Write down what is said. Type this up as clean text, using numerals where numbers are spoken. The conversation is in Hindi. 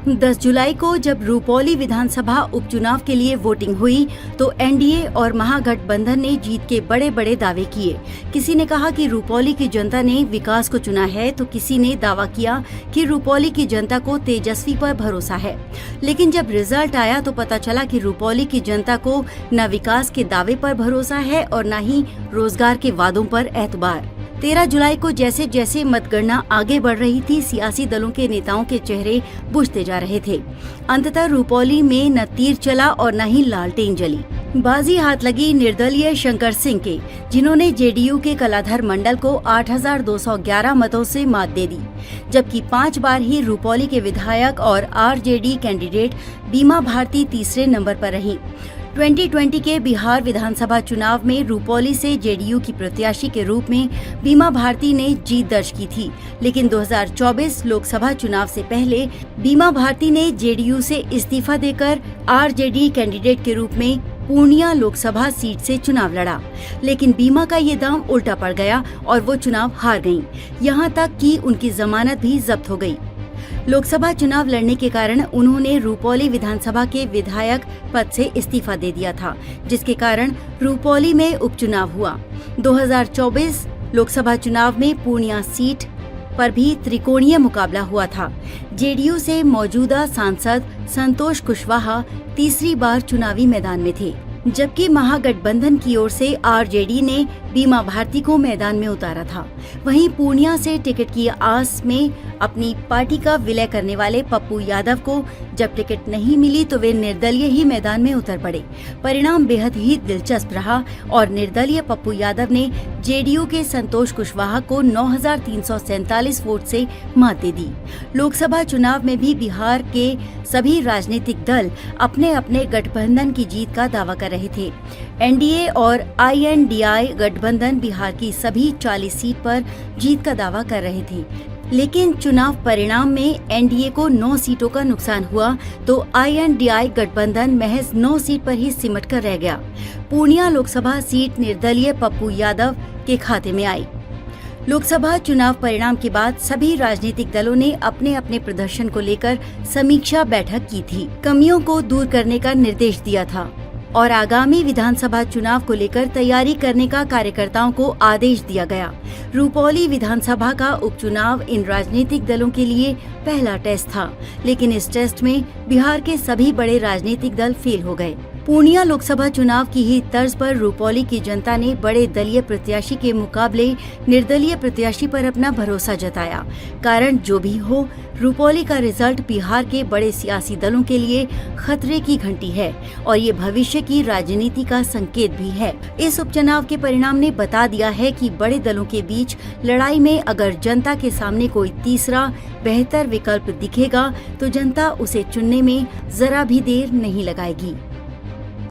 10 जुलाई को जब रुपौली विधानसभा उपचुनाव के लिए वोटिंग हुई तो एनडीए और महागठबंधन ने जीत के बड़े बड़े दावे किए। किसी ने कहा कि रुपौली की जनता ने विकास को चुना है, तो किसी ने दावा किया कि रुपौली की जनता को तेजस्वी पर भरोसा है। लेकिन जब रिजल्ट आया तो पता चला कि रुपौली की जनता को न विकास के दावे पर भरोसा है और न ही रोजगार के वादों पर एतबार। 13 जुलाई को जैसे जैसे मतगणना आगे बढ़ रही थी, सियासी दलों के नेताओं के चेहरे बुझते जा रहे थे। अंततः रुपौली में न तीर चला और न ही लालटेन जली। बाजी हाथ लगी निर्दलीय शंकर सिंह के, जिन्होंने जेडीयू के कलाधर मंडल को 8,211 मतों से मात दे दी, जबकि 5 बार ही रुपौली के विधायक और आरजेडी कैंडिडेट बीमा भारती तीसरे नंबर पर रहीं। 2020 के बिहार विधानसभा चुनाव में रुपौली से जेडीयू की प्रत्याशी के रूप में बीमा भारती ने जीत दर्ज की थी, लेकिन 2024 लोकसभा चुनाव से पहले बीमा भारती ने जेडीयू से इस्तीफा देकर आरजेडी कैंडिडेट के रूप में पूर्णिया लोकसभा सीट से चुनाव लड़ा। लेकिन बीमा का ये दांव उल्टा पड़ गया और वो चुनाव हार गयीं। यहाँ तक कि उनकी जमानत भी जब्त हो गई। लोकसभा चुनाव लड़ने के कारण उन्होंने रुपौली विधानसभा के विधायक पद से इस्तीफा दे दिया था, जिसके कारण रुपौली में उपचुनाव हुआ। 2024 लोकसभा चुनाव में पूर्णिया सीट पर भी त्रिकोणीय मुकाबला हुआ था। जेडीयू से मौजूदा सांसद संतोष कुशवाहा तीसरी बार चुनावी मैदान में थे, जबकि महागठबंधन की ओर से आरजेडी ने बीमा भारती को मैदान में उतारा था। वहीं पूर्णिया से टिकट की आस में अपनी पार्टी का विलय करने वाले पप्पू यादव को जब टिकट नहीं मिली तो वे निर्दलीय ही मैदान में उतर पड़े। परिणाम बेहद ही दिलचस्प रहा और निर्दलीय पप्पू यादव ने जेडीयू के संतोष कुशवाहा को 9,347 वोट से मात दे दी। लोकसभा चुनाव में भी बिहार के सभी राजनीतिक दल अपने अपने गठबंधन की जीत का दावा कर रहे थे। एनडीए और आईएनडीआई गठबंधन बिहार की सभी 40 सीट पर जीत का दावा कर रहे थे, लेकिन चुनाव परिणाम में एनडीए को 9 सीटों का नुकसान हुआ तो आईएनडीआई गठबंधन महज 9 सीट पर ही सिमट कर रह गया। पूर्णिया लोकसभा सीट निर्दलीय पप्पू यादव के खाते में आई। लोकसभा चुनाव परिणाम के बाद सभी राजनीतिक दलों ने अपने अपने प्रदर्शन को लेकर समीक्षा बैठक की थी, कमियों को दूर करने का निर्देश दिया था और आगामी विधानसभा चुनाव को लेकर तैयारी करने का कार्यकर्ताओं को आदेश दिया गया। रुपौली विधानसभा का उपचुनाव इन राजनीतिक दलों के लिए पहला टेस्ट था, लेकिन इस टेस्ट में बिहार के सभी बड़े राजनीतिक दल फेल हो गए। पूर्णिया लोकसभा चुनाव की ही तर्ज पर रुपौली की जनता ने बड़े दलीय प्रत्याशी के मुकाबले निर्दलीय प्रत्याशी पर अपना भरोसा जताया। कारण जो भी हो, रुपौली का रिजल्ट बिहार के बड़े सियासी दलों के लिए खतरे की घंटी है और ये भविष्य की राजनीति का संकेत भी है। इस उपचुनाव के परिणाम ने बता दिया है कि बड़े दलों के बीच लड़ाई में अगर जनता के सामने कोई तीसरा बेहतर विकल्प दिखेगा तो जनता उसे चुनने में जरा भी देर नहीं लगाएगी।